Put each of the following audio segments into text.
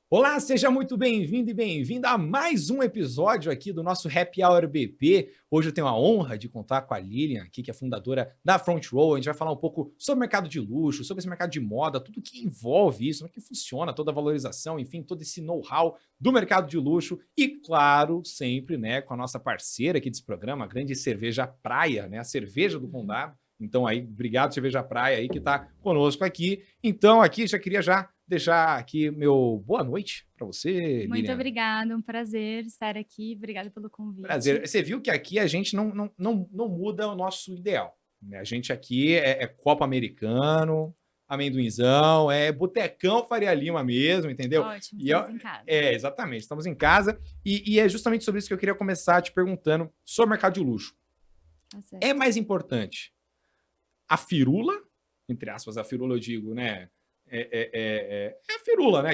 Olá, seja muito bem-vindo e bem-vinda a mais um episódio aqui do nosso Happy Hour BP. Hoje eu tenho a honra de contar com a Lilian aqui, que é fundadora da Front Row. A gente vai falar um pouco sobre o mercado de luxo, sobre esse mercado de moda, tudo que envolve isso, como é que funciona, toda a valorização, enfim, todo esse know-how do mercado de luxo. E, claro, sempre, né, com a nossa parceira aqui desse programa, a grande Cerveja Praia, né, a cerveja do Condado. Então aí, obrigado Cerveja Praia aí que está conosco aqui. Então aqui já queria deixar aqui meu boa noite para você, Muito Lilian. obrigada, um prazer estar aqui. Obrigada pelo convite. Prazer. Você viu que aqui a gente não muda o nosso ideal, né? A gente aqui é copo americano, amendoinzão, é botecão Faria Lima mesmo, entendeu? Ótimo, E estamos em casa. exatamente, estamos em casa e é justamente sobre isso que eu queria começar te perguntando sobre o mercado de luxo. Tá É certo. mais importante a firula, entre aspas, a firula eu digo, né? É a firula, né?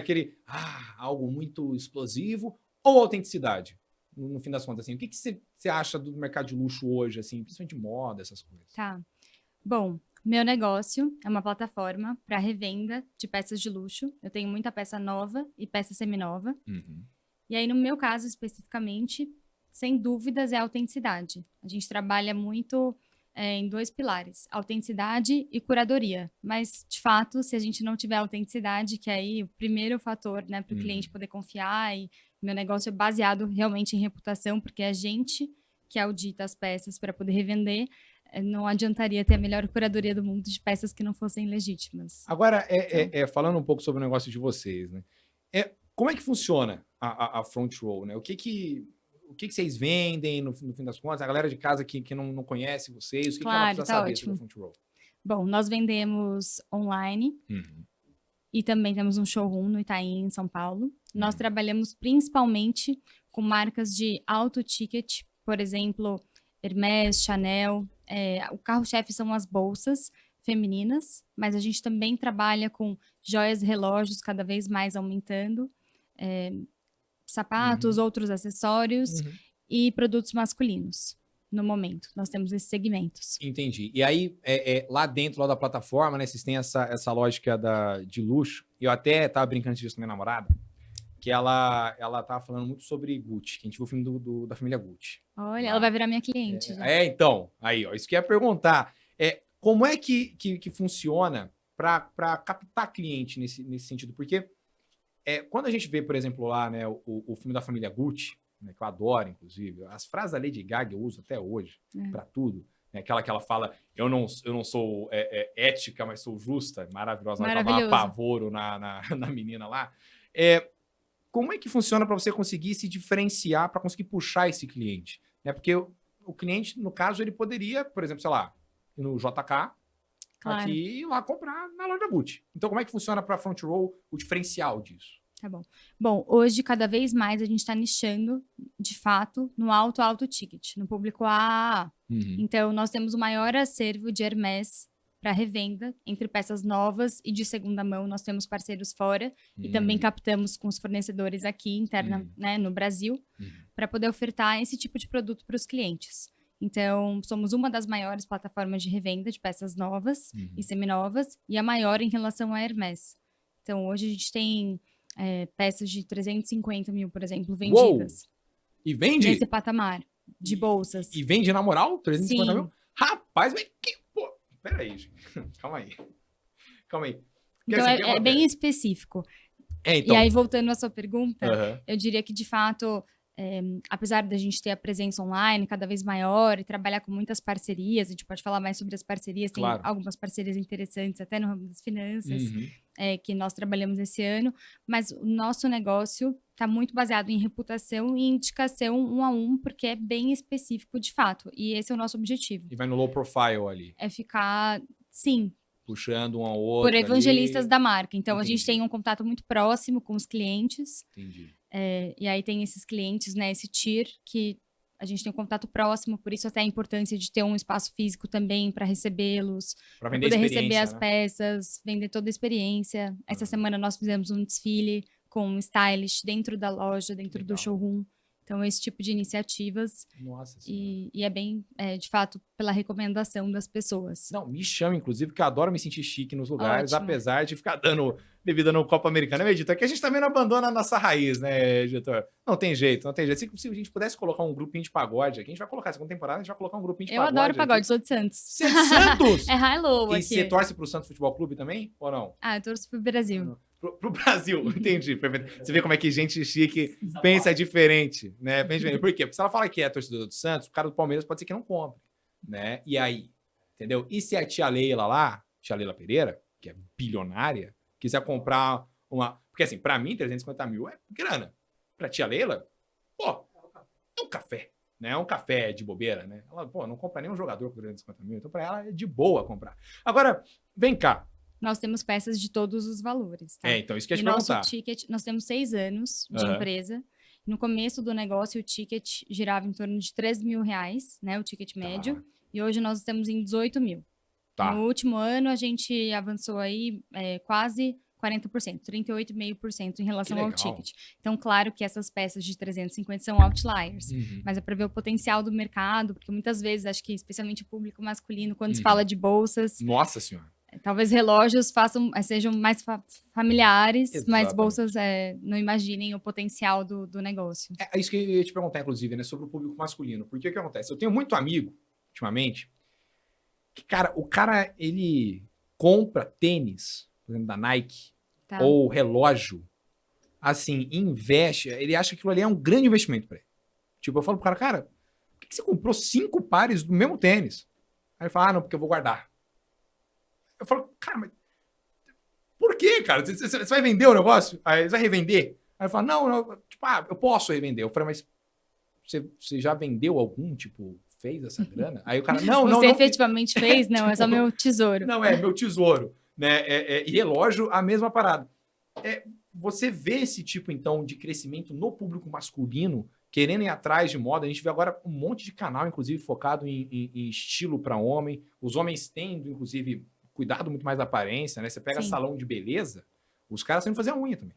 Algo muito explosivo ou autenticidade? No fim das contas, assim, o que você acha do mercado de luxo hoje, assim, principalmente de moda, essas coisas? Tá. Bom, meu negócio é uma plataforma para revenda de peças de luxo. Eu tenho muita peça nova e peça seminova. Uhum. E aí, no meu caso especificamente, sem dúvidas, é a autenticidade. A gente trabalha muito em dois pilares, autenticidade e curadoria. Mas, de fato, se a gente não tiver autenticidade, que é aí o primeiro fator, né, para o cliente Uhum. poder confiar, e meu negócio é baseado realmente em reputação, porque é a gente que audita as peças para poder revender, não adiantaria ter a melhor curadoria do mundo de peças que não fossem legítimas. Agora, Então, falando um pouco sobre o negócio de vocês, né? Como é que funciona a Front Row, né? O que vocês vendem no fim das contas? A galera de casa que não conhece vocês, o que ela claro, precisa tá saber sobre a ótimo. Front Row? Bom, nós vendemos online. Uhum. E também temos um showroom no Itaim, em São Paulo. Nós Uhum. trabalhamos principalmente com marcas de alto ticket, por exemplo, Hermès, Chanel. O carro-chefe são as bolsas femininas, mas a gente também trabalha com joias e relógios cada vez mais aumentando, é, sapatos, Uhum. outros acessórios Uhum. e produtos masculinos. No momento, nós temos esses segmentos. Entendi. E aí, lá dentro lá da plataforma, né, vocês têm essa lógica de luxo. Eu até tava brincando disso com minha namorada, que ela tava falando muito sobre Gucci, que a gente viu o filme da família Gucci Olha, ela vai lá. virar minha cliente já. Então, aí, ó, isso que eu ia perguntar. Como é que funciona para captar cliente nesse sentido? Porque quando a gente vê, por exemplo, lá, né, o filme da família Gucci, né, que eu adoro, inclusive, as frases da Lady Gaga eu uso até hoje para tudo. Né, aquela que ela fala, eu não sou ética, mas sou justa, maravilhosa, ela dá um Maravilhoso. apavoro na menina lá. É, como é que funciona para você conseguir se diferenciar, para conseguir puxar esse cliente? Né, porque o cliente, no caso, ele poderia, por exemplo, sei lá, ir no JK, Claro. aqui e lá comprar na loja Gucci. Então, como é que funciona para a Front Row o diferencial disso? Tá bom. Bom, hoje, cada vez mais, a gente está nichando, de fato, no alto ticket, no público AAA. Uhum. Então, nós temos o maior acervo de Hermès para revenda, entre peças novas e de segunda mão. Nós temos parceiros fora e também Uhum. captamos com os fornecedores aqui, interna, Uhum. né, no Brasil, Uhum. para poder ofertar esse tipo de produto para os clientes. Então, somos uma das maiores plataformas de revenda de peças novas e Uhum. seminovas e a maior em relação à Hermès. Então, hoje a gente tem peças de 350 mil, por exemplo, Uou! vendidas E nesse vende? patamar de E, bolsas. e vende na moral? 350 mil? Sim. Rapaz, mas que. Pô, pera aí, gente. Calma aí. Calma aí. Porque Então, assim, o que é bem acontece? específico. E Então. aí, voltando à sua pergunta, Aham. eu diria que, de fato, apesar da gente ter a presença online cada vez maior e trabalhar com muitas parcerias, a gente pode falar mais sobre as parcerias, tem Claro. algumas parcerias interessantes, até no ramo das finanças, Uhum. que nós trabalhamos esse ano, mas o nosso negócio está muito baseado em reputação e indicação um a um, porque é bem específico de fato, e esse é o nosso objetivo, E vai no low profile ali. é ficar, sim, Puxando um ao por outro evangelistas ali. da marca. Então, a gente tem Entendi. um contato muito próximo com os clientes, Entendi. e aí tem esses clientes, né, esse tier, que a gente tem um contato próximo, por isso até a importância de ter um espaço físico também para recebê-los, Para para vender poder receber experiência, as né? peças, vender toda a experiência. Essa Aham. semana nós fizemos um desfile com um stylist dentro da loja, Que dentro do legal. showroom. Então, esse tipo de iniciativas, Nossa senhora. e é bem, de fato, pela recomendação das pessoas. Não, me chama, inclusive, porque eu adoro me sentir chique nos lugares, Ótimo. apesar de ficar dando bebida no copo americano. Editor, que a gente também não abandona a nossa raiz, né, editor? Não tem jeito, não tem jeito. Se a gente pudesse colocar um grupinho de pagode aqui, a gente vai colocar, segunda temporada, a gente vai colocar um grupinho de Eu pagode. adoro pagode, aqui. sou de Santos. Você é de Santos? É high-low E aqui. você torce pro Santos Futebol Clube também, ou não? Ah, eu torço pro Brasil. Pro Brasil, entendi. Perfeito. Você vê como é que gente chique pensa diferente, né? Pensa diferente. Por quê? Porque se ela fala que é torcedor do Santos, o cara do Palmeiras pode ser que não compre, né? E aí? Entendeu? E se a tia Leila lá, tia Leila Pereira, que é bilionária, quiser comprar uma... Porque assim, pra mim, 350 mil é grana. Pra tia Leila, pô, é um café, né? É um café de bobeira, né? Ela, pô, não compra nenhum jogador por 350 mil, então pra ela é de boa comprar. Agora, vem cá. Nós temos peças de todos os valores, tá? Então isso que eu ia te nosso perguntar. ticket, nós temos 6 anos de empresa. No começo do negócio, o ticket girava em torno de R$ 3.000, né? O ticket médio. E hoje nós estamos em 18 mil. Tá. No último ano, a gente avançou aí quase 40%, 38,5% em relação ao ticket. Então, claro que essas peças de 350 são outliers, mas é para ver o potencial do mercado, porque muitas vezes, acho que especialmente o público masculino, quando se fala de bolsas... Nossa Senhora! Talvez relógios sejam mais familiares, Exatamente. Mas bolsas não imaginem o potencial do negócio. É isso que eu ia te perguntar, inclusive, né, sobre o público masculino. Porque o que acontece? Eu tenho muito amigo, ultimamente, que, cara, o cara, ele compra tênis, por exemplo, da Nike, ou relógio, assim, investe, ele acha que aquilo ali é um grande investimento para ele. Tipo, eu falo pro cara, por que você comprou 5 pares do mesmo tênis? Aí ele fala, não, porque eu vou guardar. Eu falo, cara, mas por quê, cara? Você vai vender o negócio? Aí você vai revender? Aí ele fala, não, tipo, eu posso revender. Eu falei, mas você já vendeu algum, tipo, fez essa grana? Aí o cara, não. Você efetivamente fez? Não, é só meu tesouro. Não, é meu tesouro, né? E relógio, a mesma parada. Você vê esse tipo, então, de crescimento no público masculino, querendo ir atrás de moda. A gente vê agora um monte de canal, inclusive, focado em estilo para homem. Os homens tendo, inclusive, cuidado muito mais da aparência, né? Você pega salão de beleza, os caras têm que fazer a unha também.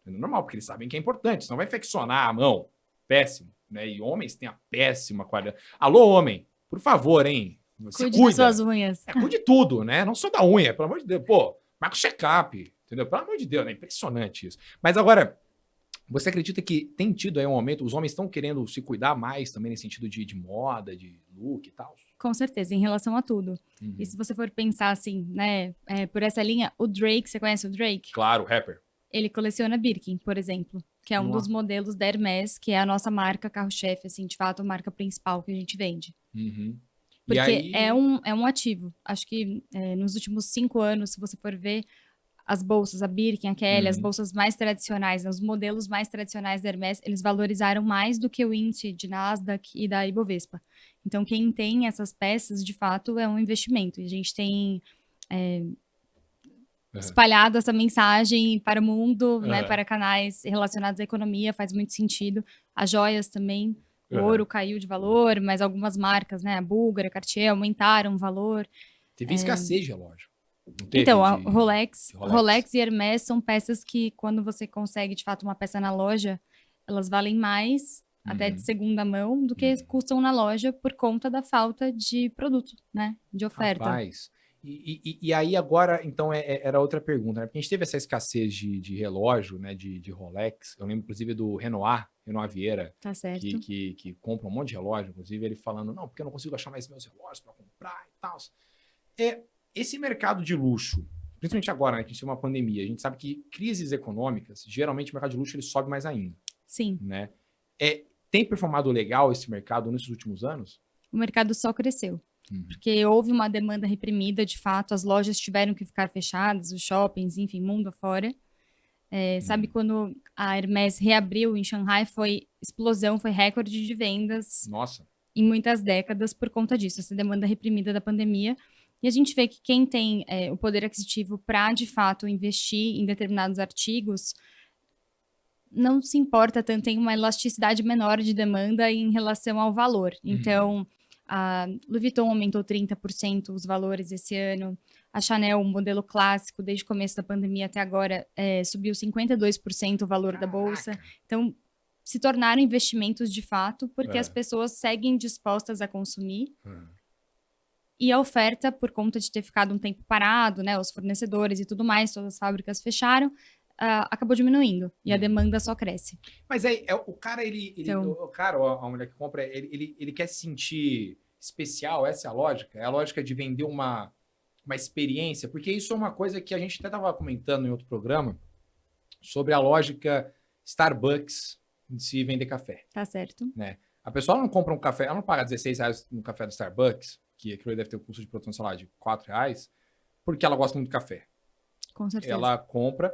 É normal, porque eles sabem que é importante, senão vai infeccionar a mão. Péssimo, né? E homens têm a péssima qualidade. Alô, homem, por favor, hein? Cuide das suas unhas. Cuide de tudo, né? Não só da unha, pelo amor de Deus. Pô, marca o check-up, entendeu? Pelo amor de Deus, né? Impressionante isso. Mas agora, você acredita que tem tido aí um aumento, os homens estão querendo se cuidar mais também nesse sentido de moda, de look e tal? Com certeza, em relação a tudo. E se você for pensar assim, né, por essa linha, o Drake, você conhece o Drake? Claro, o rapper. Ele coleciona Birkin, por exemplo, que é um dos modelos da Hermès, que é a nossa marca carro-chefe, assim, de fato, a marca principal que a gente vende. Porque aí... é um ativo. Acho que nos últimos 5 anos, se você for ver, as bolsas, a Birkin, a Kelly, as bolsas mais tradicionais, os modelos mais tradicionais da Hermès, eles valorizaram mais do que o índice de Nasdaq e da Ibovespa. Então, quem tem essas peças, de fato, é um investimento. E a gente tem espalhado essa mensagem para o mundo, né, para canais relacionados à economia, faz muito sentido. As joias também, o ouro caiu de valor, mas algumas marcas, né, a Bulgara, Cartier, aumentaram o valor. Teve escassez de relógio. Então, a Rolex e Hermès são peças que, quando você consegue, de fato, uma peça na loja, elas valem mais, até de segunda mão, do que custam na loja por conta da falta de produto, né? De oferta. Rapaz, e aí agora, então, era outra pergunta, né? Porque a gente teve essa escassez de relógio, né? De Rolex. Eu lembro, inclusive, do Renoir Vieira, tá certo. Que compra um monte de relógio, inclusive, ele falando, não, porque eu não consigo achar mais meus relógios para comprar e tal. Esse mercado de luxo, principalmente agora, né, que a gente tem uma pandemia, a gente sabe que crises econômicas, geralmente o mercado de luxo ele sobe mais ainda. Sim. Né? Tem performado legal esse mercado nesses últimos anos? O mercado só cresceu. Porque houve uma demanda reprimida, de fato, as lojas tiveram que ficar fechadas, os shoppings, enfim, mundo afora. Sabe quando a Hermès reabriu em Xangai, foi explosão, foi recorde de vendas. Nossa. Em muitas décadas por conta disso, essa demanda reprimida da pandemia. E a gente vê que quem tem o poder aquisitivo para, de fato, investir em determinados artigos, não se importa tanto, tem uma elasticidade menor de demanda em relação ao valor. Então, a Louis Vuitton aumentou 30% os valores esse ano. A Chanel, um modelo clássico, desde o começo da pandemia até agora, subiu 52% o valor da bolsa. Então, se tornaram investimentos de fato, porque as pessoas seguem dispostas a consumir. E a oferta, por conta de ter ficado um tempo parado, né, os fornecedores e tudo mais, todas as fábricas fecharam, acabou diminuindo. E a demanda só cresce. Mas aí, o cara, Então, o cara ou a mulher que compra, ele quer se sentir especial, essa é a lógica? É a lógica de vender uma experiência? Porque isso é uma coisa que a gente até estava comentando em outro programa, sobre a lógica Starbucks de se vender café, tá certo. né? A pessoa não compra um café, ela não paga R$16 no café do Starbucks, que aquilo deve ter um custo de produção, sei lá, de R$4, porque ela gosta muito de café. Com certeza. Ela compra,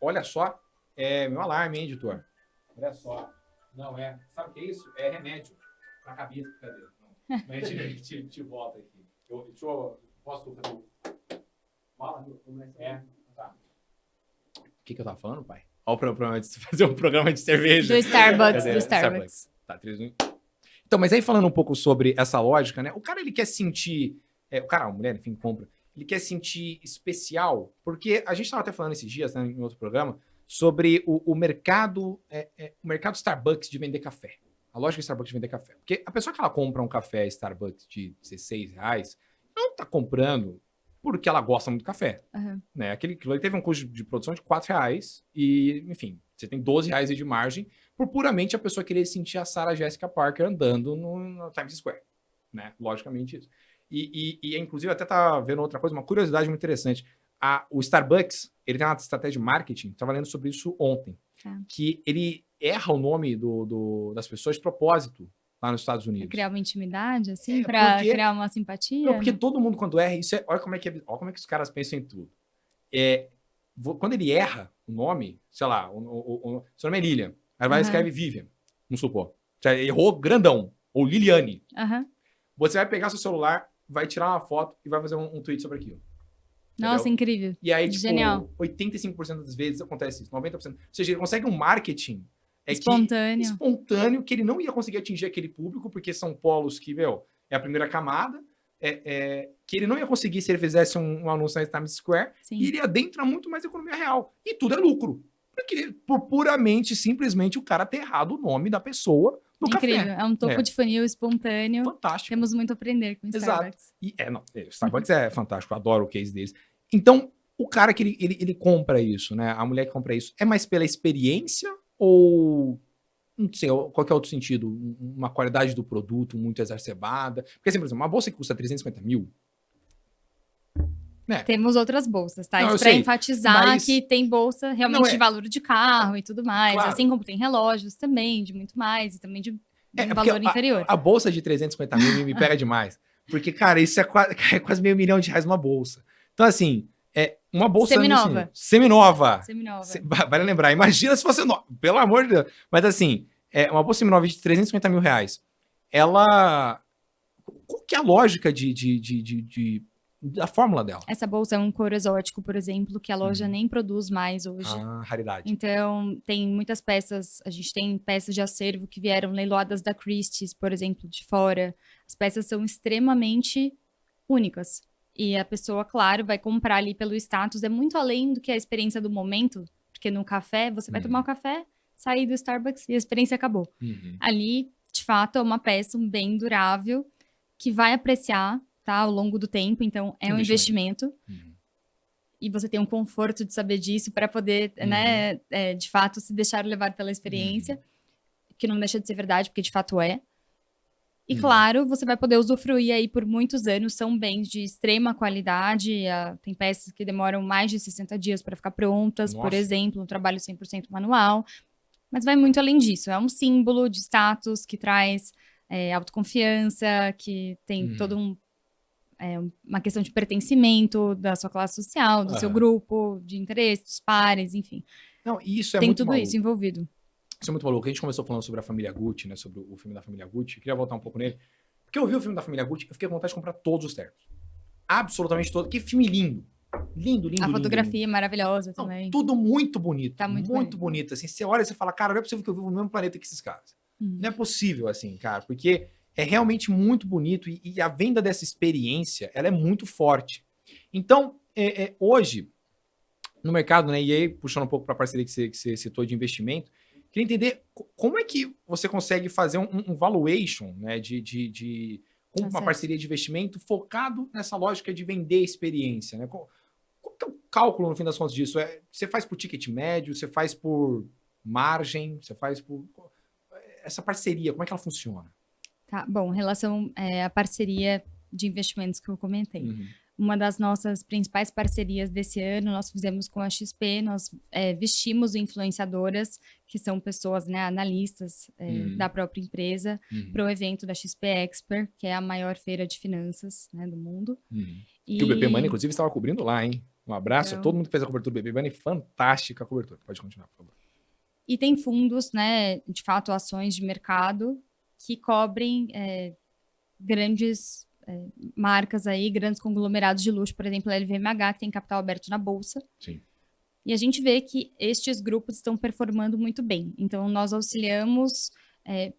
olha só, é meu alarme, hein, editor? Olha só, não é, sabe o que é isso? É remédio pra cabeça, cadê? Não, mas a gente volta aqui. Posso fazer o... Fala, tá. O que eu tava falando, pai? Olha o programa de fazer um programa de cerveja. Do Starbucks, Cadê? do Starbucks. Tá, 3-1. Então, mas aí falando um pouco sobre essa lógica, né? O cara, ele quer sentir... o cara, a mulher, enfim, compra. Ele quer sentir especial, porque a gente estava até falando esses dias, né, em outro programa, sobre o mercado, o mercado Starbucks de vender café. A lógica Starbucks de vender café. Porque a pessoa que ela compra um café Starbucks de R$16, não tá comprando porque ela gosta muito do café. Uhum. Né? Aquilo ali teve um custo de produção de R$4 e, enfim, você tem R$12 de margem por puramente a pessoa querer sentir a Sarah Jessica Parker andando no Times Square. Né? Logicamente isso. E inclusive, até tá vendo outra coisa, uma curiosidade muito interessante. O Starbucks, ele tem uma estratégia de marketing, estava lendo sobre isso ontem, que ele erra o nome das pessoas de propósito lá nos Estados Unidos. Pra criar uma intimidade, assim? Pra criar uma simpatia? Não, porque todo mundo, quando erra, olha como é que os caras pensam em tudo. Quando ele erra o nome, sei lá, seu nome é Lilian, aí vai escreve Vivian, vamos supor. Você errou grandão, ou Liliane. Você vai pegar seu celular, vai tirar uma foto e vai fazer um tweet sobre aquilo. Nossa, entendeu? incrível. E aí, tipo, genial. 85% das vezes acontece isso, 90%. Ou seja, ele consegue um marketing espontâneo que ele não ia conseguir atingir aquele público, porque são polos que, é a primeira camada, que ele não ia conseguir se ele fizesse um anúncio na Times Square, e ele adentra muito mais a economia real. E tudo é lucro. Porque, por simplesmente, o cara ter errado o nome da pessoa no Incrível. café. É um topo de funil espontâneo. Fantástico. Temos muito a aprender com o Starbucks. Exato. O Starbucks é fantástico, eu adoro o case deles. Então, o cara que ele compra isso, né? A mulher que compra isso, é mais pela experiência ou... Não sei, qualquer outro sentido, uma qualidade do produto muito exacerbada. Porque, assim, por exemplo, uma bolsa que custa 350 mil... Né? Temos outras bolsas, tá? Não, isso para enfatizar que tem bolsa realmente de valor de carro e tudo mais. Claro. Assim como tem relógios também, de muito mais, e também de um valor inferior. A bolsa de 350 mil me pega demais. Porque, cara, isso é quase R$500 mil uma bolsa. Então, assim, uma bolsa... Seminova. Vale lembrar, imagina se fosse nova, pelo amor de Deus. Mas, assim, uma bolsa seminova de R$350 mil, ela... Qual que é a lógica da fórmula dela? Essa bolsa é um couro exótico, por exemplo, que a loja nem produz mais hoje. Raridade. Então, tem muitas peças, a gente tem peças de acervo que vieram leiloadas da Christie's, por exemplo, de fora. As peças são extremamente únicas. E a pessoa, claro, vai comprar ali pelo status. É muito além do que a experiência do momento, porque no café, você vai tomar um café, sair do Starbucks e a experiência acabou. Ali, de fato, é uma peça, um bem durável, que vai apreciar, tá, ao longo do tempo. Então, é um investimento. E você tem um conforto de saber disso para poder, né, de fato, se deixar levar pela experiência, que não deixa de ser verdade, porque de fato é. E claro, você vai poder usufruir aí por muitos anos, são bens de extrema qualidade, tem peças que demoram mais de 60 dias para ficar prontas, por exemplo, um trabalho 100% manual, mas vai muito além disso, é um símbolo de status que traz autoconfiança, que tem todo uma questão de pertencimento da sua classe social, do seu grupo de interesse, dos pares, enfim. Não, isso é tem muito tudo maluco. Isso envolvido. Isso é muito maluco. A gente começou falando sobre a família Gucci, né? Sobre o filme da família Gucci. Eu queria voltar um pouco nele. Porque eu vi o filme da família Gucci, eu fiquei com vontade de comprar todos os ternos. Absolutamente todos. Que filme lindo. Lindo. A fotografia é maravilhosa também. Não, tudo muito bonito. Tá muito bonito. Assim, você olha e você fala, cara, não é possível que eu viva no mesmo planeta que esses caras. Não é possível, assim, cara. Porque é realmente muito bonito e a venda dessa experiência, ela é muito forte. Então, hoje, no mercado, né? E aí, puxando um pouco para a parceria que você citou de investimento, queria entender como é que você consegue fazer um valuation, né, de com Tá uma certo. parceria de investimento focado nessa lógica de vender experiência, né? Qual que é o cálculo, no fim das contas, disso? Você faz por ticket médio, você faz por margem, você faz por... Essa parceria, como é que ela funciona? Tá, bom, em relação à parceria de investimentos que eu comentei. Uhum. Uma das nossas principais parcerias desse ano, nós fizemos com a XP, nós vestimos influenciadoras, que são pessoas, né, analistas da própria empresa, para o evento da XP Expert, que é a maior feira de finanças, né, do mundo. Que o BP Money, inclusive, estava cobrindo lá, hein? Um abraço a Então, todo mundo que fez a cobertura do BP Money. Fantástica a cobertura. Pode continuar, por favor. e tem fundos, né, de fato, ações de mercado que cobrem grandes marcas aí, grandes conglomerados de luxo, por exemplo, a LVMH, que tem capital aberto na bolsa. Sim. E a gente vê que estes grupos estão performando muito bem. Então, nós auxiliamos,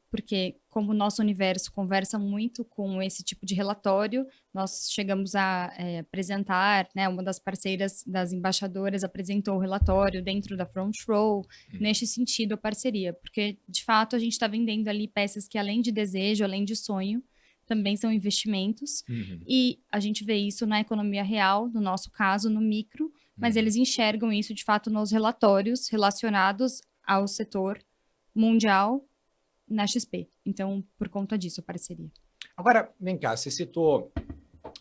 porque como o nosso universo conversa muito com esse tipo de relatório, nós chegamos a apresentar, né, uma das parceiras das embaixadoras apresentou o relatório dentro da Front Row, neste sentido, a parceria. Porque, de fato, a gente está vendendo ali peças que, além de desejo, além de sonho, também são investimentos. E a gente vê isso na economia real, no nosso caso, no micro, mas eles enxergam isso, de fato, nos relatórios relacionados ao setor mundial na XP. Então, por conta disso, a parceria. Agora, vem cá, você citou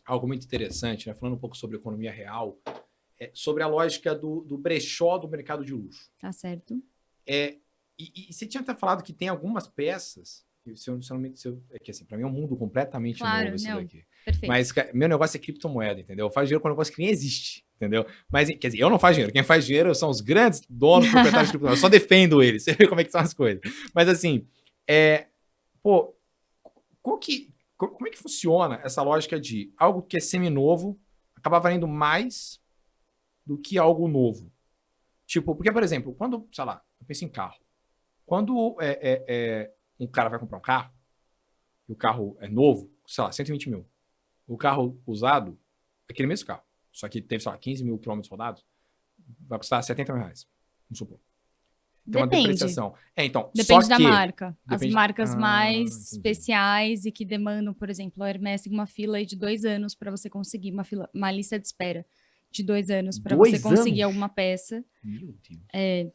algo muito interessante, né? Falando um pouco sobre economia real, sobre a lógica do brechó do mercado de luxo. Tá certo? E você tinha até falado que tem algumas peças, que assim, para mim é um mundo completamente novo esse daqui. Perfeito. Mas meu negócio é criptomoeda, entendeu? Eu faço dinheiro com um negócio que nem existe, entendeu? Mas, quer dizer, eu não faço dinheiro. Quem faz dinheiro são os grandes donos, proprietários de criptomoeda. Eu só defendo eles. Você vê como é que são as coisas. Mas, assim, pô, como é que funciona essa lógica de algo que é seminovo acabar valendo mais do que algo novo? Tipo, porque, por exemplo, quando, sei lá, eu penso em carro. Quando um cara vai comprar um carro, e o carro é novo, sei lá, 120 mil. O carro usado, aquele mesmo carro, só que teve, sei lá, 15 mil quilômetros rodados, vai custar 70 mil reais, vamos supor. Tem uma depreciação. Então, Depende só da que, marca. depende... As marcas mais entendi. especiais e que demandam, por exemplo, a Hermès tem uma fila aí de 2 anos para você conseguir uma lista de espera de 2 anos para você conseguir alguma peça. Meu Deus.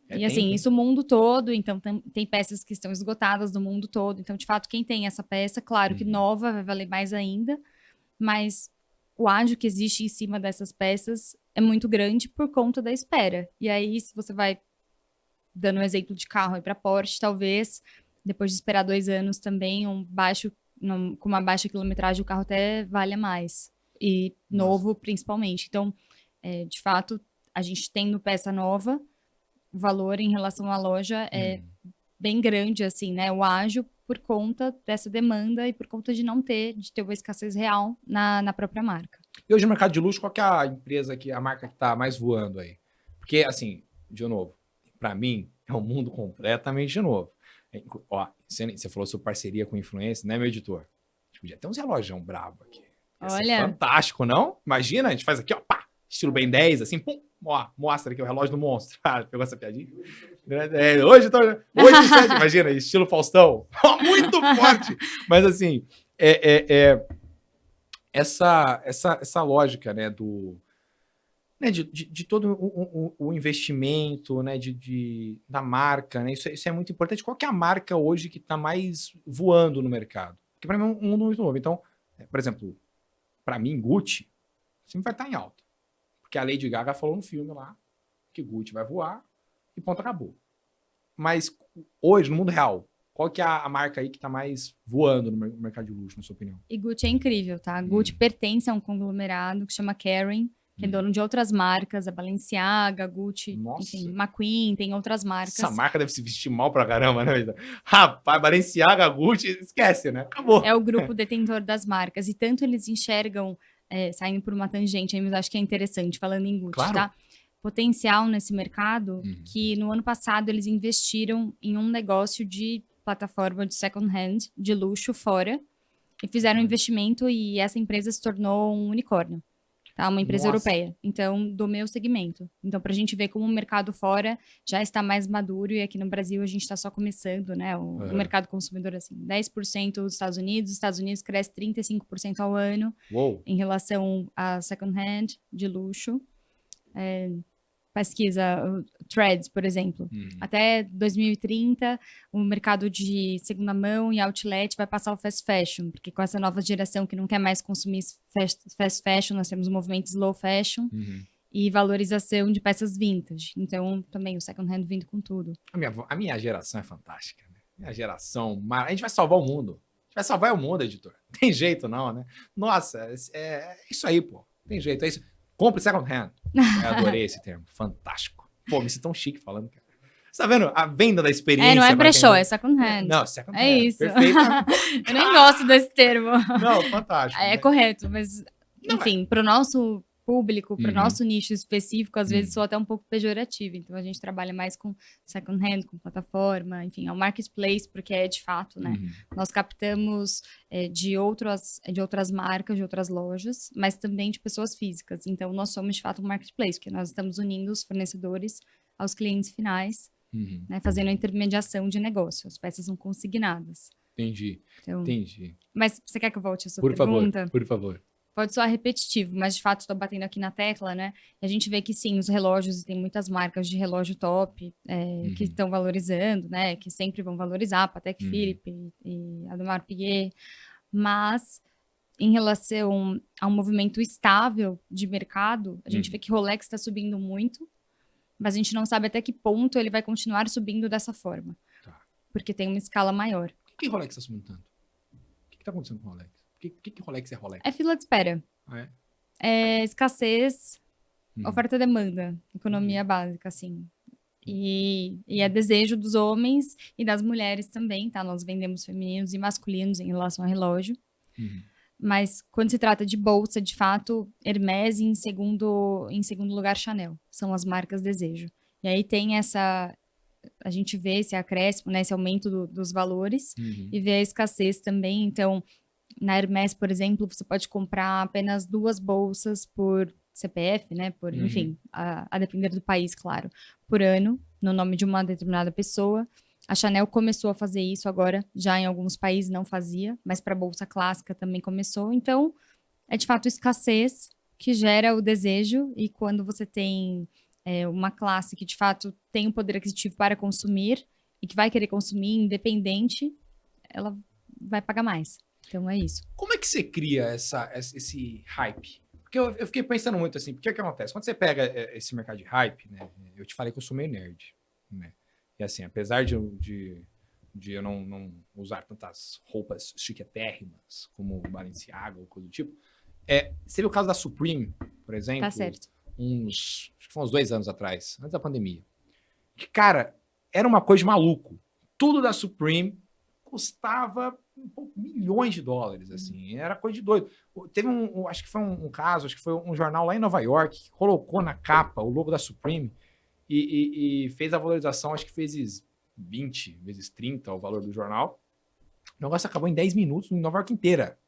E assim, isso o mundo todo, então tem peças que estão esgotadas no mundo todo. Então, de fato, quem tem essa peça, claro que nova vai valer mais ainda, mas o ágio que existe em cima dessas peças é muito grande por conta da espera. E aí, se você vai dando um exemplo de carro aí para Porsche, talvez depois de esperar 2 anos também, com uma baixa quilometragem, o carro até valha mais. E novo, principalmente. Então, de fato, a gente tendo peça nova, o valor em relação à loja é bem grande, assim, né? O ágio por conta dessa demanda e por conta de ter uma escassez real na própria marca. E hoje no mercado de luxo, qual que é a marca que está mais voando aí? Porque, assim, de novo, para mim, é um mundo completamente novo. Ó, você falou sobre parceria com influência, né, meu editor? Podia ter uns relógios brabo aqui. Ia ser fantástico, não? Imagina, a gente faz aqui, ó, pá, estilo Ben 10, assim, pum, ó, mostra aqui o relógio do monstro. Pegou essa piadinha? Hoje, imagina, estilo Faustão. Muito forte. Mas, assim, essa lógica, né, de todo o investimento, né, da marca, né, isso é muito importante. Qual que é a marca hoje que está mais voando no mercado? Porque para mim é um mundo muito novo. Então, por exemplo, para mim, Gucci sempre vai estar em alta. Porque a Lady Gaga falou no filme lá que Gucci vai voar e ponto, acabou. Mas hoje, no mundo real, qual que é a marca aí que está mais voando no mercado de luxo, na sua opinião? E Gucci é incrível, tá? Gucci pertence a um conglomerado que chama Kering, que é dono de outras marcas, a Balenciaga, Gucci, enfim, McQueen, tem outras marcas. Essa marca deve se vestir mal pra caramba, né? Rapaz, Balenciaga, Gucci, esquece, né? Acabou. É o grupo detentor das marcas. E tanto eles enxergam, saindo por uma tangente, mas acho que é interessante, falando em Gucci, tá? Potencial nesse mercado, que no ano passado eles investiram em um negócio de plataforma de second hand, de luxo fora, e fizeram um investimento e essa empresa se tornou um unicórnio. tá? Uma empresa Nossa. europeia. Então, do meu segmento. Então, para a gente ver como o mercado fora já está mais maduro e aqui no Brasil a gente está só começando, né? O mercado consumidor, assim, 10% dos os Estados Unidos cresce 35% ao ano Uou. em relação a second hand, de luxo. Pesquisa Threads, por exemplo. Até 2030, o mercado de segunda mão e outlet vai passar o fast fashion, porque com essa nova geração que não quer mais consumir fast fashion, nós temos um movimento slow fashion e valorização de peças vintage. Então, também o second hand vindo com tudo. A minha geração é fantástica, né? Minha geração, a gente vai salvar o mundo. A gente vai salvar o mundo, editor. Não tem jeito não, né? Nossa, é isso aí, pô. Tem jeito, é isso. Compre second hand. Eu adorei esse termo. Fantástico. Pô, me sinto tão chique falando, cara. Você tá vendo? A venda da experiência. Não é brechó, é second hand. Não, second hand. É isso. Perfeito. Eu nem gosto desse termo. Não, fantástico. É correto, mas, enfim, para o nosso público, para o nosso nicho específico, às vezes sou até um pouco pejorativa. Então, a gente trabalha mais com second hand, com plataforma, enfim, é um marketplace, porque é de fato, né? Nós captamos de outras marcas, de outras lojas, mas também de pessoas físicas. Então, nós somos, de fato, um marketplace, porque nós estamos unindo os fornecedores aos clientes finais, né, fazendo a intermediação de negócio. As peças são consignadas. Entendi. Então, entendi. Mas você quer que eu volte a sua Por pergunta? favor, por favor. Pode soar repetitivo, mas de fato estou batendo aqui na tecla, né? E a gente vê que sim, os relógios, e tem muitas marcas de relógio top que estão valorizando, né? Que sempre vão valorizar, Patek Philippe e Audemars Piguet, mas em relação a um movimento estável de mercado, a gente vê que Rolex está subindo muito, mas a gente não sabe até que ponto ele vai continuar subindo dessa forma, porque tem uma escala maior. Por que Rolex está subindo tanto? O que está acontecendo com o Rolex? Por que Rolex é Rolex? É fila de espera. É escassez, oferta e demanda, economia básica, assim. E é desejo dos homens e das mulheres também, tá? Nós vendemos femininos e masculinos em relação ao relógio. Mas quando se trata de bolsa, de fato, Hermès e em segundo lugar Chanel. São as marcas desejo. E aí tem a gente vê esse acréscimo, né, esse aumento dos valores e vê a escassez também. Então, na Hermès, por exemplo, você pode comprar apenas 2 bolsas por CPF, né? Enfim, a depender do país, claro, por ano, no nome de uma determinada pessoa. A Chanel começou a fazer isso agora, já em alguns países não fazia, mas para a bolsa clássica também começou. Então, é de fato escassez que gera o desejo, e quando você tem uma classe que de fato tem o poder aquisitivo para consumir e que vai querer consumir independente, ela vai pagar mais. Então é isso. Como é que você cria esse hype? Porque eu fiquei pensando muito assim, porque o que acontece? Quando você pega esse mercado de hype, né? Eu te falei que eu sou meio nerd, né? E assim, apesar de eu não usar tantas roupas chiquetérrimas como Balenciaga ou coisa do tipo, você viu o caso da Supreme, por exemplo? Tá certo. Acho que foi uns 2 anos atrás, antes da pandemia. Que, cara, era uma coisa de maluco. Tudo da Supreme custava milhões de dólares, assim. Era coisa de doido. Teve acho que foi um caso, acho que foi um jornal lá em Nova York que colocou na capa o logo da Supreme e fez a valorização, acho que vezes 20, vezes 30 o valor do jornal. O negócio acabou em 10 minutos em Nova York inteira.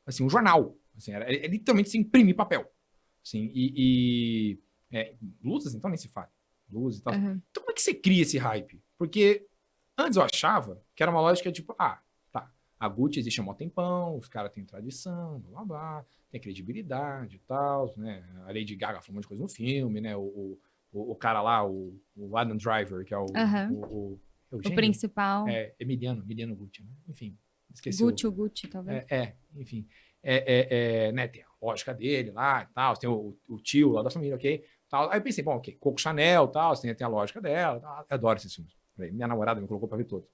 Assim, um jornal. Assim, era literalmente se imprimir papel. Assim, luzes, então nem se fala. Luzes e tal. Então como é que você cria esse hype? Porque antes eu achava que era uma lógica tipo, a Gucci existe há um tempão, os caras têm tradição, blá blá blá, tem credibilidade e tal, né? A Lady Gaga falou um monte de coisa no filme, né? O cara lá, o Adam Driver, que é o principal. Emiliano Gucci, né? Enfim, esqueci. Gucci, talvez. Enfim. Né, tem a lógica dele lá e tal, tem o tio lá da família, ok? Tal. Aí eu pensei, bom, ok, Coco Chanel e tal, tem a lógica dela, tal. Eu adoro esses filmes. Minha namorada me colocou pra ver todos.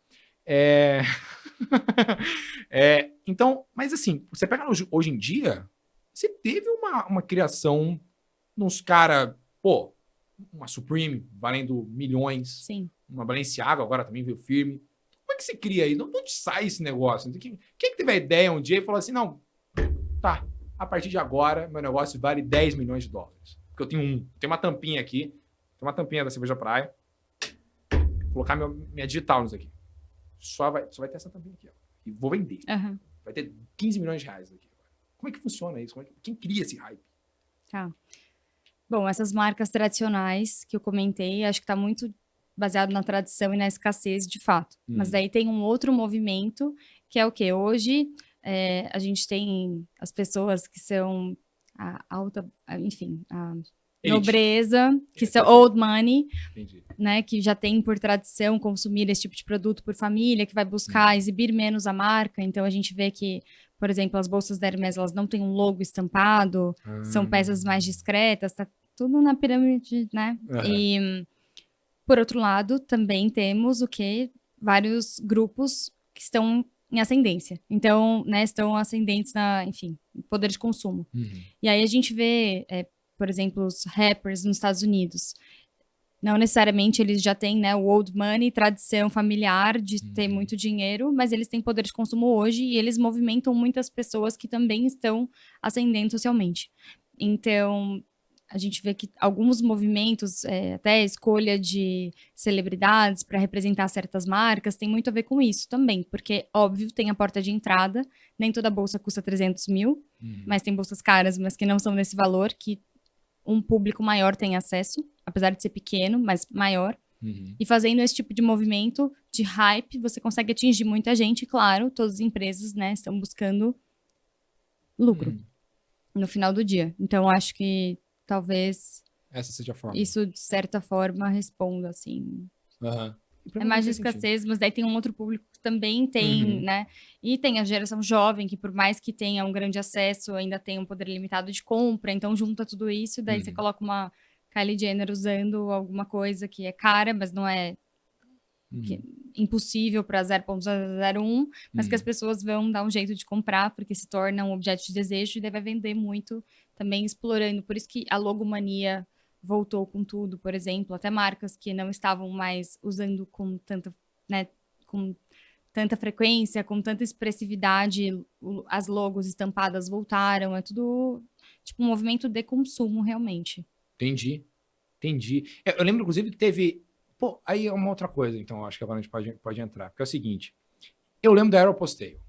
Então, mas assim, você pega hoje em dia, você teve uma criação nos caras, uma Supreme valendo milhões, sim, uma Balenciaga agora também veio firme. Como é que você cria aí? De onde sai esse negócio? Quem teve a ideia um dia e falou assim, não, tá, a partir de agora, meu negócio vale 10 milhões de dólares. Porque eu tenho uma tampinha aqui, tem uma tampinha da Cerveja Praia, vou colocar minha digital nisso aqui. Só vai ter essa tampinha aqui, ó. E vou vender. Vai ter 15 milhões de reais aqui. Como é que funciona isso? Quem cria esse hype? Tá. Bom, essas marcas tradicionais que eu comentei, acho que está muito baseado na tradição e na escassez, de fato. Mas daí tem um outro movimento, que é o quê? Hoje, a gente tem as pessoas que são a alta, enfim, a Elite. nobreza, que são Perfeito. old money, Entendi. né, que já tem por tradição consumir esse tipo de produto por família, que vai buscar exibir menos a marca. Então a gente vê que, por exemplo, as bolsas da Hermès, elas não têm um logo estampado, são peças mais discretas, tá tudo na pirâmide, né? E por outro lado, também temos o que vários grupos que estão em ascendência. Então, né, estão ascendentes na, enfim, poder de consumo. E aí a gente vê, por exemplo, os rappers nos Estados Unidos. Não necessariamente eles já têm, né, o old money, tradição familiar de ter muito dinheiro, mas eles têm poder de consumo hoje e eles movimentam muitas pessoas que também estão ascendendo socialmente. Então, a gente vê que alguns movimentos, até a escolha de celebridades para representar certas marcas, tem muito a ver com isso também, porque, óbvio, tem a porta de entrada, nem toda bolsa custa 300 mil, mas tem bolsas caras, mas que não são nesse valor, que um público maior tem acesso, apesar de ser pequeno, mas maior. E fazendo esse tipo de movimento de hype, você consegue atingir muita gente, e, claro, todas as empresas, né, estão buscando lucro no final do dia. Então, acho que talvez essa seja a forma. isso, de certa forma, responda, assim. É mais de escassez, mas daí tem um outro público que também tem, né? E tem a geração jovem, que por mais que tenha um grande acesso, ainda tem um poder limitado de compra. Então, junta tudo isso, daí você coloca uma Kylie Jenner usando alguma coisa que é cara, mas não é impossível para 0,01, mas que as pessoas vão dar um jeito de comprar, porque se torna um objeto de desejo e daí vai vender muito também explorando. Por isso que a logomania voltou com tudo, por exemplo, até marcas que não estavam mais usando com tanta, né, com tanta frequência, com tanta expressividade, as logos estampadas voltaram, é tudo tipo um movimento de consumo realmente. Entendi. Eu lembro, inclusive, que teve... Pô, aí é uma outra coisa, então, acho que agora a gente pode entrar. Porque é o seguinte, eu lembro da Aeroposteio.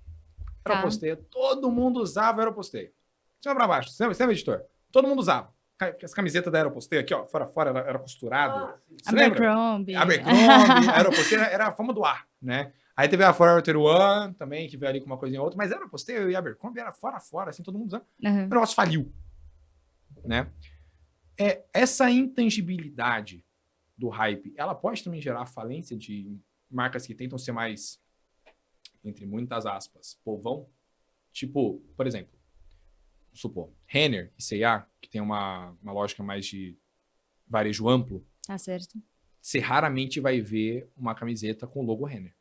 Aeroposteio, todo mundo usava Aeroposteio. Cima pra baixo, você lembra, editor? Todo mundo usava. As camisetas da Aeroposteio aqui, ó, fora era costurado. Você lembra? Abercrombie. Abercrombie, Aeroposteio era a fama do ar, né? Aí teve a Forever 21 também, que veio ali com uma coisinha ou outra, mas Aeroposteio e Abercrombie era fora, assim, todo mundo usando. O negócio faliu, né? Essa intangibilidade do hype, ela pode também gerar falência de marcas que tentam ser mais, entre muitas aspas, povão? Tipo, por exemplo, vamos supor, Renner e C&A, que tem uma lógica mais de varejo amplo, Tá certo. você raramente vai ver uma camiseta com o logo Renner.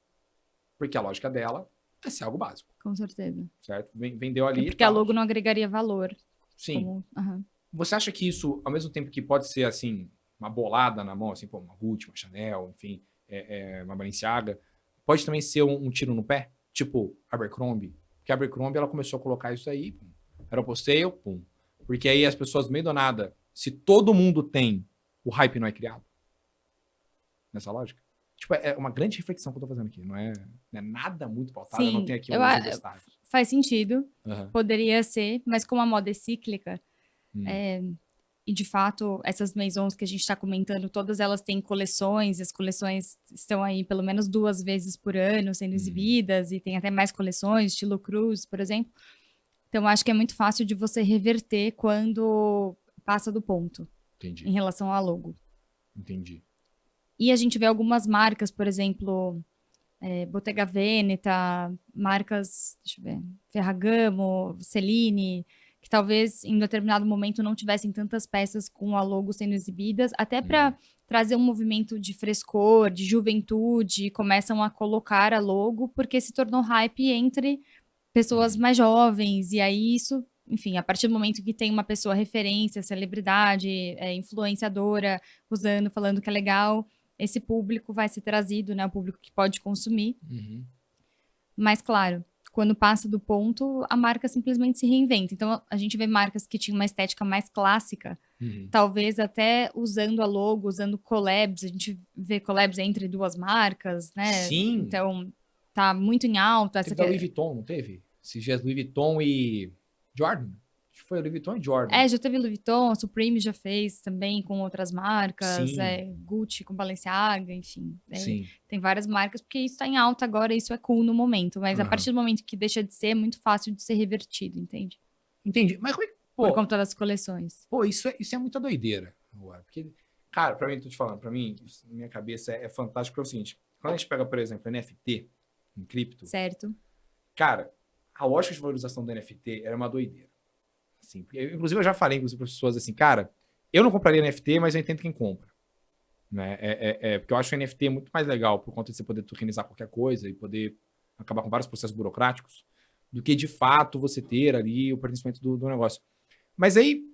Porque a lógica dela é ser algo básico. Com certeza. Certo? Vendeu ali. Porque a logo não agregaria valor. Sim. Você acha que isso, ao mesmo tempo que pode ser assim, uma bolada na mão, assim, pô, uma Gucci, uma Chanel, enfim, uma Balenciaga, pode também ser um tiro no pé? Tipo Abercrombie? Porque a Abercrombie, ela começou a colocar isso aí, pum. Aeroposteio, pum. Porque aí as pessoas, meio do nada, se todo mundo tem, o hype não é criado? Nessa lógica? Tipo, é uma grande reflexão que eu tô fazendo aqui. Não é nada muito pautado, Sim, eu não tenho aqui um universitário. Faz sentido, poderia ser, mas como a moda é cíclica, e de fato, essas maisons que a gente está comentando, todas elas têm coleções, e as coleções estão aí pelo menos 2 vezes por ano sendo exibidas, e tem até mais coleções, estilo Cruise, por exemplo. Então, acho que é muito fácil de você reverter quando passa do ponto. Entendi. Em relação ao logo. Entendi. E a gente vê algumas marcas, por exemplo, Bottega Veneta, marcas, deixa eu ver, Ferragamo, Celine, que talvez em determinado momento não tivessem tantas peças com a logo sendo exibidas, até para trazer um movimento de frescor, de juventude, começam a colocar a logo, porque se tornou hype entre pessoas mais jovens, e aí isso, enfim, a partir do momento que tem uma pessoa referência, celebridade, influenciadora, usando, falando que é legal, esse público vai ser trazido, né, o público que pode consumir. Mas, claro, quando passa do ponto, a marca simplesmente se reinventa. Então, a gente vê marcas que tinham uma estética mais clássica, talvez até usando a logo, usando collabs, a gente vê collabs entre 2 marcas, né? Sim. Então, tá muito em alta. Teve da Louis Vuitton, não teve? Esses dias Louis Vuitton e Jordan. Acho que foi Louis Vuitton e Jordan. Já teve Louis Vuitton, Supreme já fez também com outras marcas, Sim. Gucci com Balenciaga, enfim. Sim. Tem várias marcas, porque isso tá em alta agora, isso é cool no momento. Mas a partir do momento que deixa de ser, é muito fácil de ser revertido, entende? Entendi. Mas como é que... Por conta das coleções. Pô, isso é muita doideira. Porque, cara, pra mim, tô te falando, pra mim, isso, na minha cabeça é fantástico, porque é o seguinte, quando a gente pega, por exemplo, NFT em cripto, Certo. cara, a lógica de valorização do NFT era uma doideira. Assim, inclusive, eu já falei para as pessoas assim, cara, eu não compraria NFT, mas eu entendo quem compra. Né? Porque eu acho o NFT muito mais legal por conta de você poder tokenizar qualquer coisa e poder acabar com vários processos burocráticos, do que de fato você ter ali o pertencimento do negócio. Mas aí,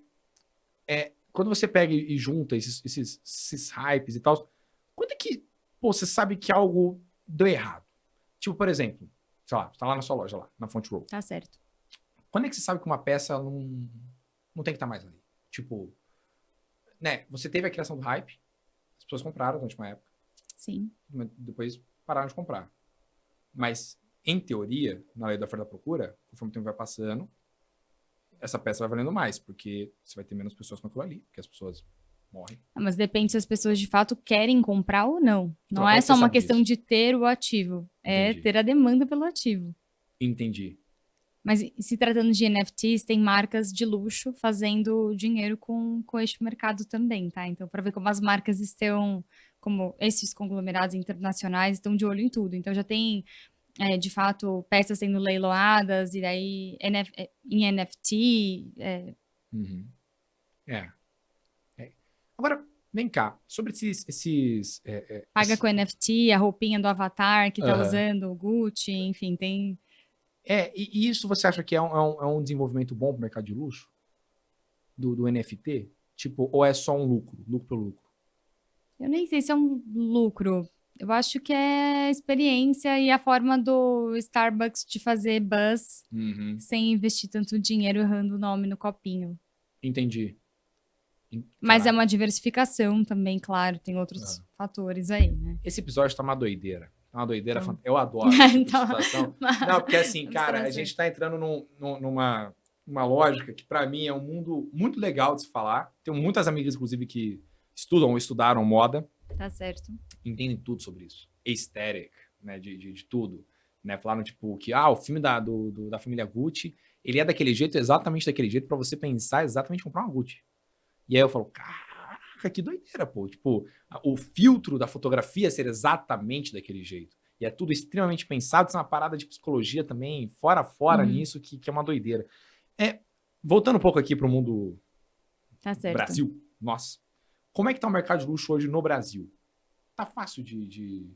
quando você pega e junta esses hypes e tal, quando é que você sabe que algo deu errado? Tipo, por exemplo, sei lá, você tá lá na sua loja, lá, na Font Row. Tá certo. Quando é que você sabe que uma peça não tem que estar mais ali? Tipo, né, você teve a criação do hype, as pessoas compraram durante uma época. Sim. Depois pararam de comprar. Mas, em teoria, na lei da oferta e da procura, conforme o tempo vai passando, essa peça vai valendo mais, porque você vai ter menos pessoas com aquilo ali, porque as pessoas morrem. Mas depende se as pessoas de fato querem comprar ou não. Então, Não é só uma questão disso. de ter o ativo, é Entendi. ter a demanda pelo ativo. Entendi. Mas se tratando de NFTs, tem marcas de luxo fazendo dinheiro com este mercado também, tá? Então, para ver como as marcas estão, como esses conglomerados internacionais estão de olho em tudo. Então, já tem, de fato, peças sendo leiloadas, e daí em NFT. Uhum. Agora, vem cá, sobre Paga com NFT, a roupinha do avatar que tá Aham. usando, o Gucci, enfim, tem. E isso você acha que é um desenvolvimento bom para o mercado de luxo? Do NFT? Tipo, ou é só um lucro pelo lucro? Eu nem sei se é um lucro. Eu acho que é a experiência e a forma do Starbucks de fazer buzz Uhum. sem investir tanto dinheiro errando o nome no copinho. Entendi. Mas é Caraca. uma diversificação também, claro, tem outros fatores aí, né? Esse episódio tá uma doideira. Tá uma doideira. Então- Eu adoro esse tipo de Então, situação. Não, porque assim, vamos cara, a trazer. gente tá entrando numa lógica que pra mim é um mundo muito legal de se falar. Tenho muitas amigas, inclusive, que estudam ou estudaram moda. Tá certo. Entendem tudo sobre isso. Aesthetic, né? De tudo. Né? Falaram, tipo, que o filme da família Gucci, ele é daquele jeito, exatamente daquele jeito, pra você pensar exatamente em comprar uma Gucci. E aí eu falo, caraca, que doideira, pô. Tipo, o filtro da fotografia ser exatamente daquele jeito. E é tudo extremamente pensado, isso é uma parada de psicologia também, fora nisso, que é uma doideira. Voltando um pouco aqui pro mundo Tá certo. Brasil, nossa. Como é que tá o mercado de luxo hoje no Brasil? Tá fácil de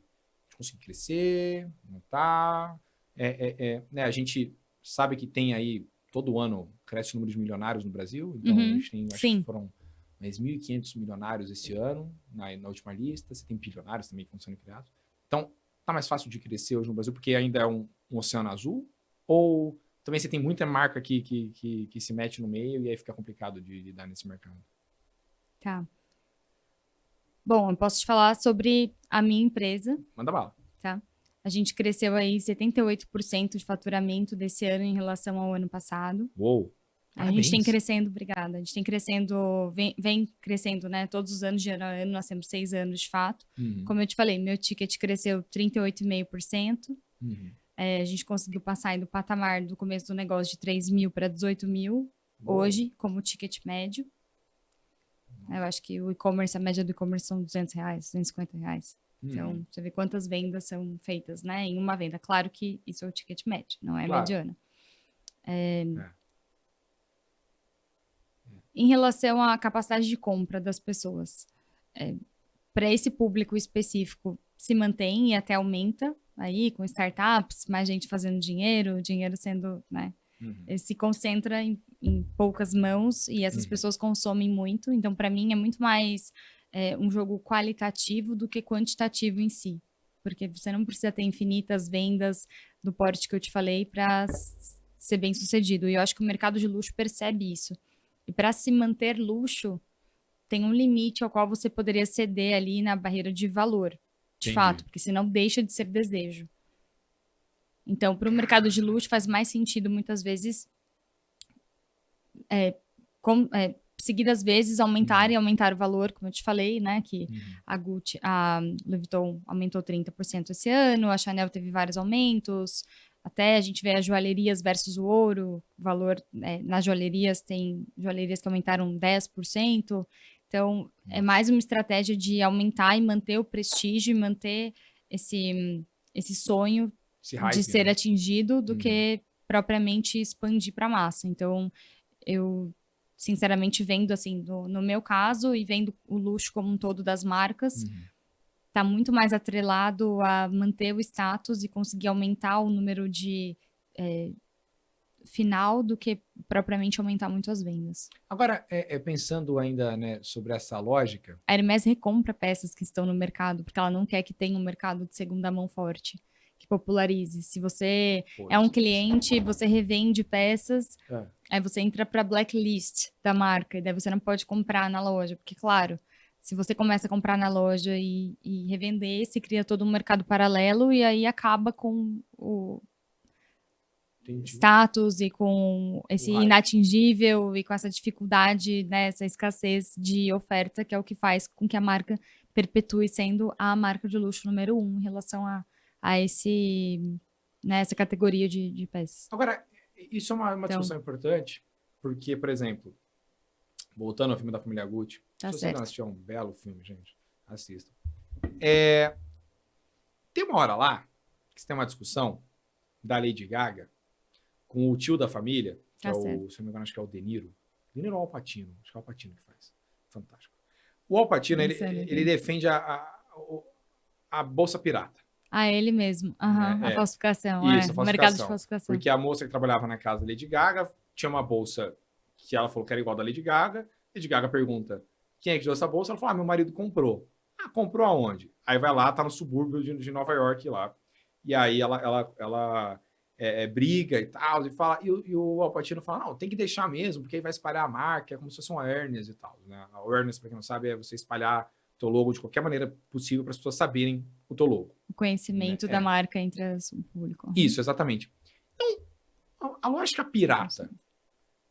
conseguir crescer? Não tá? Né, a gente sabe que tem aí, todo ano, cresce o número de milionários no Brasil. Então, a gente tem, acho que foram mais 1.500 milionários esse ano, na última lista. Você tem bilionários também que estão sendo criados. Então, tá mais fácil de crescer hoje no Brasil porque ainda é um oceano azul? Ou também você tem muita marca que se mete no meio e aí fica complicado de lidar nesse mercado? Tá. Bom, eu posso te falar sobre a minha empresa. Manda bala. Tá? A gente cresceu aí 78% de faturamento desse ano em relação ao ano passado. Uou! A gente tem crescendo, obrigada. A gente tem crescendo, vem crescendo, né? Todos os anos, de ano a ano, nós temos 6 anos de fato. Como eu te falei, meu ticket cresceu 38,5%. A gente conseguiu passar aí do patamar do começo do negócio de 3 mil para 18 mil hoje, como ticket médio. Eu acho que o e-commerce, a média do e-commerce são R$200, R$250. Então, você vê quantas vendas são feitas, né? Em uma venda. Claro que isso é o ticket médio, não é mediana. Em relação à capacidade de compra das pessoas, para esse público específico, se mantém e até aumenta aí com startups, mais gente fazendo dinheiro, o dinheiro sendo, né? Se concentra em poucas mãos e essas pessoas consomem muito. Então, para mim, é muito mais um jogo qualitativo do que quantitativo em si. Porque você não precisa ter infinitas vendas do porte que eu te falei para ser bem sucedido. E eu acho que o mercado de luxo percebe isso. E para se manter luxo, tem um limite ao qual você poderia ceder ali na barreira de valor, de fato, porque senão deixa de ser desejo. Então, para o mercado de luxo faz mais sentido, muitas vezes, seguidas vezes aumentar o valor, como eu te falei, né? Que a Gucci, a Louis Vuitton aumentou 30% esse ano, a Chanel teve vários aumentos, até a gente vê as joalherias versus o ouro, o valor nas joalherias, tem joalherias que aumentaram 10%, então é mais uma estratégia de aumentar e manter o prestígio, e manter esse sonho hype, de ser né? atingido do que propriamente expandir para a massa. Então, eu, sinceramente, vendo assim, no meu caso, e vendo o luxo como um todo das marcas, tá muito mais atrelado a manter o status e conseguir aumentar o número de final do que propriamente aumentar muito as vendas. Agora, pensando ainda, né, sobre essa lógica... A Hermès recompra peças que estão no mercado, porque ela não quer que tenha um mercado de segunda mão forte, que popularize. Se você é um cliente, você revende peças, aí você entra para a blacklist da marca, e daí você não pode comprar na loja, porque, claro, se você começa a comprar na loja e revender, se cria todo um mercado paralelo, e aí acaba com o status e com esse inatingível e com essa dificuldade, né, essa escassez de oferta, que é o que faz com que a marca perpetue sendo a marca de luxo número 1 em relação a né, essa categoria de peças. Agora, isso é uma discussão importante, porque, por exemplo, voltando ao filme da família Gucci, se você não assistiu, é um belo filme, gente, assista. Tem uma hora lá que você tem uma discussão da Lady Gaga com o tio da família, que se não me engano, acho que é o De Niro. De Niro ou Al Pacino? Acho que é o Al Pacino que faz. Fantástico. O Al Pacino, ele defende a Bolsa Pirata. Ele mesmo. A falsificação. Isso, a falsificação. O mercado de falsificação. Porque a moça que trabalhava na casa da Lady Gaga tinha uma bolsa que ela falou que era igual da Lady Gaga. Lady Gaga pergunta, quem é que deu essa bolsa? Ela falou, meu marido comprou. Comprou aonde? Aí vai lá, tá no subúrbio de Nova York lá. E aí ela briga e tal, e fala, e o Al Pacino fala, não, tem que deixar mesmo, porque aí vai espalhar a marca, é como se fosse uma awareness e tal, né? A awareness, pra quem não sabe, é você espalhar o teu logo de qualquer maneira possível para as pessoas saberem o teu logo. O conhecimento da marca entre o público. Isso, exatamente. Então, a lógica pirata,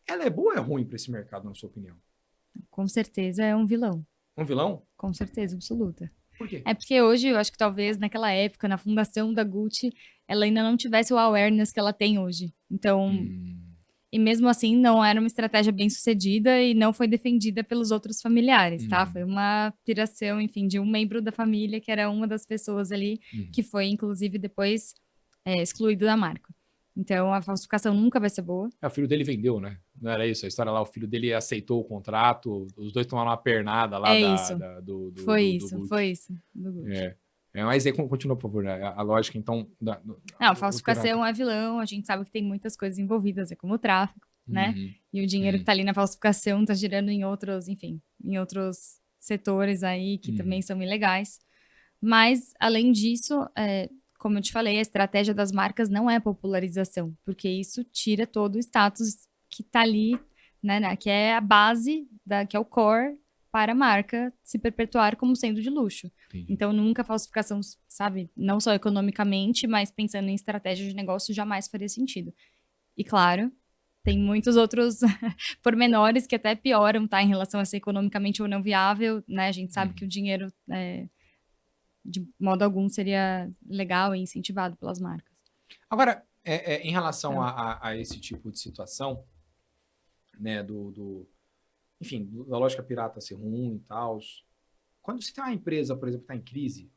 ela é boa ou é ruim para esse mercado, na sua opinião? Com certeza é um vilão. Um vilão? Com certeza absoluta. Por quê? É porque hoje, eu acho que talvez naquela época, na fundação da Gucci, ela ainda não tivesse o awareness que ela tem hoje. Então, e mesmo assim, não era uma estratégia bem sucedida e não foi defendida pelos outros familiares, tá? Foi uma piração, enfim, de um membro da família, que era uma das pessoas ali, que foi, inclusive, depois excluído da marca. Então, a falsificação nunca vai ser boa. O filho dele vendeu, né? Não era isso? A história lá, o filho dele aceitou o contrato, os dois tomaram uma pernada lá do Foi Gucci. isso. Do Gucci. Mas aí, continua, por favor, a lógica, então... Não, falsificação é vilão, a gente sabe que tem muitas coisas envolvidas, como o tráfico, né? E o dinheiro que tá ali na falsificação tá girando em outros, enfim, em outros setores aí que também são ilegais. Mas, além disso, como eu te falei, a estratégia das marcas não é popularização, porque isso tira todo o status que tá ali, né, que é a base, que é o core para a marca se perpetuar como sendo de luxo. Então, nunca falsificação, sabe, não só economicamente, mas pensando em estratégia de negócio, jamais faria sentido. E, claro, tem muitos outros pormenores que até pioram, tá, em relação a ser economicamente ou não viável, né, a gente sabe que o dinheiro... de modo algum seria legal e incentivado pelas marcas. Agora, em relação a esse tipo de situação, né, enfim, da lógica pirata ser ruim e tal, quando você tem uma empresa, por exemplo, que está em crise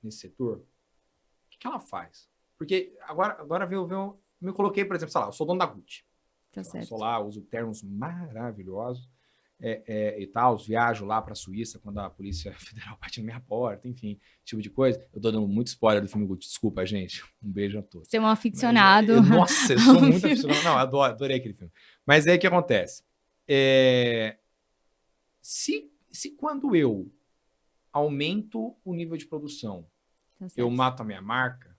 nesse setor, o que ela faz? Porque agora me coloquei, por exemplo, sei lá, eu sou dono da Gucci. Sou lá, uso ternos maravilhosos e tal, viajo lá para a Suíça quando a Polícia Federal bate na minha porta, enfim, tipo de coisa. Eu tô dando muito spoiler do filme Gucci, desculpa, gente. Um beijo a todos. Você é um aficionado. Nossa, eu sou muito aficionado. Não, adorei aquele filme. Mas aí o que acontece? Se quando eu aumento o nível de produção, eu mato a minha marca,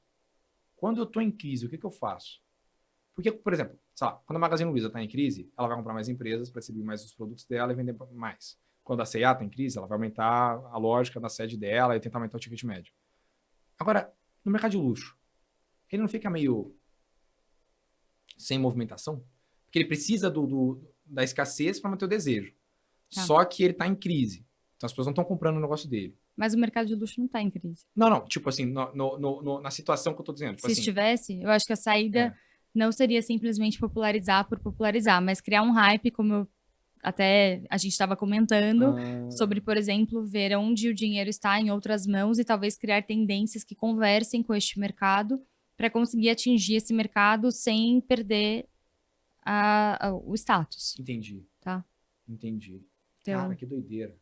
quando eu tô em crise, o que eu faço? Porque, por exemplo, sei lá, quando a Magazine Luiza está em crise, ela vai comprar mais empresas para distribuir mais os produtos dela e vender mais. Quando a C&A está em crise, ela vai aumentar a lógica da sede dela e tentar aumentar o ticket médio. Agora, no mercado de luxo, ele não fica meio sem movimentação? Porque ele precisa da escassez para manter o desejo. Tá. Só que ele tá em crise. Então as pessoas não estão comprando o negócio dele. Mas o mercado de luxo não tá em crise. Não, tipo assim, na situação que eu tô dizendo. Tipo Se assim, estivesse, eu acho que a saída é, não seria simplesmente popularizar por popularizar, mas criar um hype, como até a gente estava comentando, sobre, por exemplo, ver onde o dinheiro está em outras mãos e talvez criar tendências que conversem com este mercado para conseguir atingir esse mercado sem perder o status, entendi. tá? Entendi. Então, Cara, que doideira.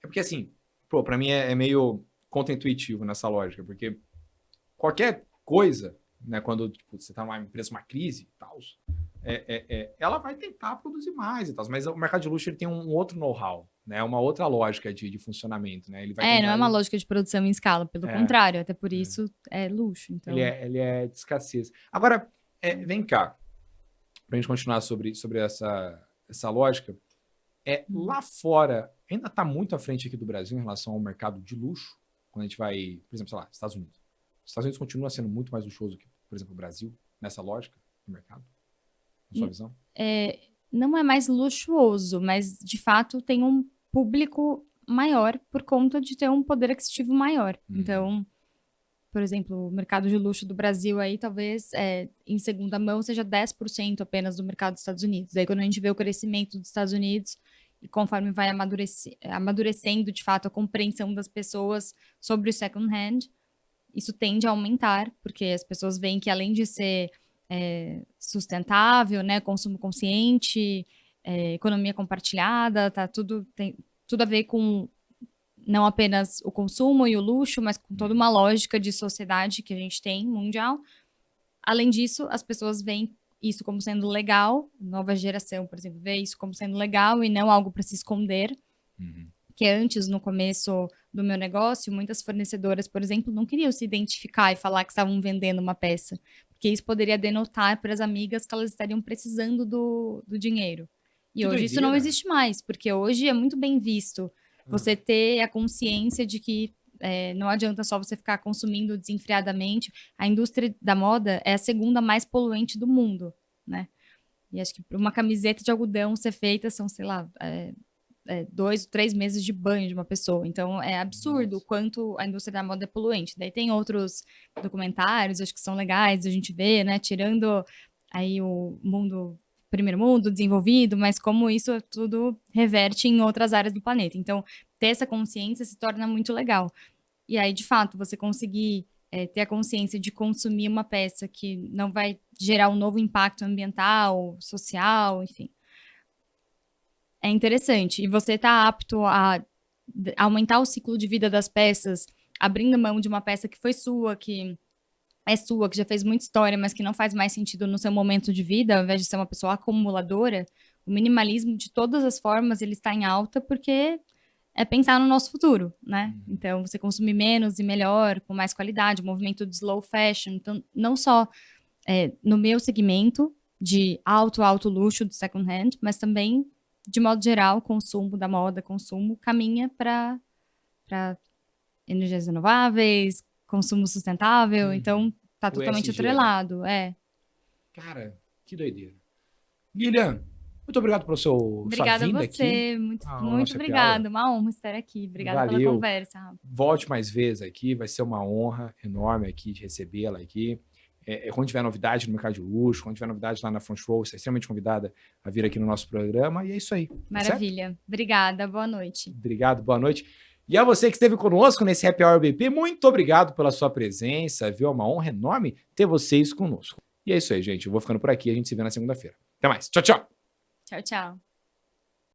É porque assim, pô, pra mim é meio contra-intuitivo nessa lógica, porque qualquer coisa, né, quando tipo, você tá numa empresa, uma crise e tal, ela vai tentar produzir mais e tal, mas o mercado de luxo ele tem um outro know-how, né, uma outra lógica de funcionamento, né, ele vai não tentar... é uma lógica de produção em escala, pelo É, contrário, até por é. isso é luxo, então... Ele é de escassez. Agora, vem cá, pra gente continuar sobre essa lógica, lá fora, ainda está muito à frente aqui do Brasil em relação ao mercado de luxo, quando a gente vai, por exemplo, sei lá, Estados Unidos. Os Estados Unidos continua sendo muito mais luxuoso que, por exemplo, o Brasil, nessa lógica do mercado, na sua visão? Não é mais luxuoso, mas de fato tem um público maior por conta de ter um poder aquisitivo maior. Então, por exemplo, o mercado de luxo do Brasil aí talvez em segunda mão seja 10% apenas do mercado dos Estados Unidos. Daí quando a gente vê o crescimento dos Estados Unidos e conforme vai amadurecendo de fato a compreensão das pessoas sobre o second hand, isso tende a aumentar, porque as pessoas veem que além de ser sustentável, né, consumo consciente, economia compartilhada, tem tudo a ver com não apenas o consumo e o luxo, mas com toda uma lógica de sociedade que a gente tem mundial. Além disso, as pessoas veem isso como sendo legal, nova geração, por exemplo, vê isso como sendo legal e não algo para se esconder. Que antes, no começo do meu negócio, muitas fornecedoras, por exemplo, não queriam se identificar e falar que estavam vendendo uma peça, porque isso poderia denotar para as amigas que elas estariam precisando do dinheiro. E Que hoje isso não doideira. existe mais, porque hoje é muito bem visto você ter a consciência de que não adianta só você ficar consumindo desenfreadamente. A indústria da moda é a segunda mais poluente do mundo, né? E acho que uma camiseta de algodão ser feita são, sei lá, 2 ou 3 meses de banho de uma pessoa. Então, é absurdo o quanto a indústria da moda é poluente. Daí tem outros documentários, acho que são legais a gente ver, né? Tirando aí o primeiro mundo, desenvolvido, mas como isso tudo reverte em outras áreas do planeta. Então, ter essa consciência se torna muito legal. E aí, de fato, você conseguir ter a consciência de consumir uma peça que não vai gerar um novo impacto ambiental, social, enfim. É interessante. E você está apto a aumentar o ciclo de vida das peças, abrindo mão de uma peça que foi sua, que é sua, que já fez muita história, mas que não faz mais sentido no seu momento de vida, ao invés de ser uma pessoa acumuladora. O minimalismo, de todas as formas, ele está em alta porque é pensar no nosso futuro, né? Então, você consumir menos e melhor, com mais qualidade, o movimento de slow fashion. Então, não só no meu segmento de alto luxo do second hand, mas também, de modo geral, o consumo da moda, consumo, caminha para energias renováveis, consumo sustentável, então tá O totalmente ESG, né? atrelado, Cara, que doideira. Lilian, muito obrigado pela sua Obrigada a vinda aqui. você, muito, ao muito nosso Happy Hour. obrigada, uma honra estar aqui, obrigada pela Valeu. conversa, Rafa. Volte mais vezes aqui, vai ser uma honra enorme aqui de recebê-la aqui. Quando tiver novidade no mercado de luxo, quando tiver novidade lá na Front Row, você é extremamente convidada a vir aqui no nosso programa. E é isso aí. Maravilha. Certo? Obrigada, boa noite. Obrigado, boa noite. E a você que esteve conosco nesse Happy Hour BP, muito obrigado pela sua presença, viu? É uma honra enorme ter vocês conosco. E é isso aí, gente. Eu vou ficando por aqui, a gente se vê na segunda-feira. Até mais. Tchau, tchau. Tchau, tchau.